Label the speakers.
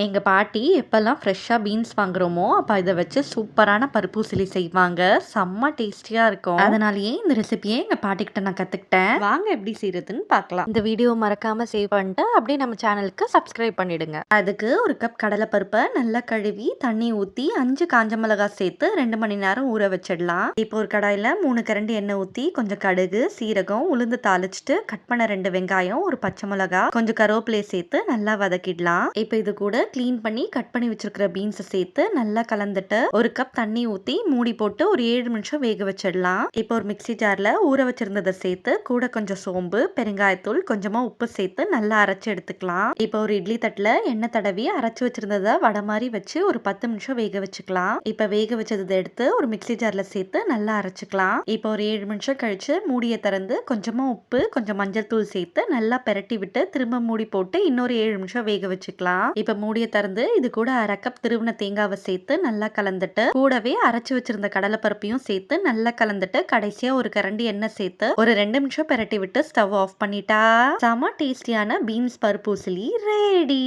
Speaker 1: எங்க பாட்டி எப்பல்லாம் ஃப்ரெஷ்ஷா பீன்ஸ் வாங்குறோமோ, அப்ப இத வச்சு சூப்பரான பருப்பூசிலி செய்வாங்க. செம்ம டேஸ்டியா இருக்கும். அதனாலேயே இந்த ரெசிபிய எங்க பாட்டிகிட்ட நான் கத்துக்கிட்டேன். வாங்க எப்படி செய்றதுன்னு பார்க்கலாம். இந்த வீடியோ மறக்காம சேவ் பண்ணிட்டு, அப்படியே நம்ம சேனலுக்கு சப்ஸ்கிரைப் பண்ணிடுங்க. அதுக்கு 1 கப் கடலை பருப்பை நல்லா கழுவி, தண்ணி ஊத்தி 5 காஞ்ச மிளகாய் சேர்த்து 2 மணி நேரம் ஊற வச்சிடலாம். இப்போ ஒரு கடாயில 3 கரண்டி எண்ணெய் ஊத்தி, கொஞ்சம் கடுகு, சீரகம், உளுந்து தாளிச்சுட்டு, கட் பண்ண 2 வெங்காயம், ஒரு பச்சை மிளகாய், கொஞ்சம் கருவேப்பிலையை சேர்த்து நல்லா வதக்கிடலாம். இப்போ இது கூட க்ளீன் பண்ணி கட் பண்ணி வச்சிருக்கிற பீன்ஸை சேர்த்து நல்லா கலந்துட்டு 1 கப் தண்ணி ஊற்றி மூடி போட்டு ஒரு 7 நிமிஷம் வேக வச்சிடலாம். இப்போ ஒரு மிக்சி ஜாரில் ஊற வச்சிருந்ததை சேர்த்து கூட கொஞ்சம் சோம்பு, பெருங்காயத்தூள், கொஞ்சமா உப்பு சேர்த்து நல்லா அரைச்சி எடுத்துக்கலாம். இப்போ ஒரு இட்லி தட்டில் எண்ணெய் தடவி அரைச்சி வச்சிருந்ததை வடை மாதிரி வச்சு ஒரு 10 நிமிஷம் வேக வச்சுக்கலாம். இப்போ வேக வச்சதை எடுத்து ஒரு மிக்சி ஜாரில் சேர்த்து நல்லா அரைச்சிக்கலாம். இப்போ ஒரு 7 நிமிஷம் கழிச்சு மூடியை திறந்து கொஞ்சமா உப்பு, கொஞ்சம் மஞ்சள் தூள் சேர்த்து நல்லா பெரட்டி விட்டு திரும்ப மூடி போட்டு இன்னொரு 7 நிமிஷம் வேக வச்சுக்கலாம். இப்போ மூடியை திறந்து இது கூட 1/2 கப் திருவின தேங்காவை சேர்த்து நல்லா கலந்துட்டு, கூடவே அரைச்சு வச்சிருந்த கடலைப்பருப்பையும் சேர்த்து நல்லா கலந்துட்டு, கடைசியா ஒரு கரண்டி எண்ணெய் சேர்த்து ஒரு 2 நிமிஷம் பெரட்டி விட்டு ஸ்டவ் ஆஃப் பண்ணிட்டா செம டேஸ்டியான பீன்ஸ் பருப்பூசிலி ரெடி.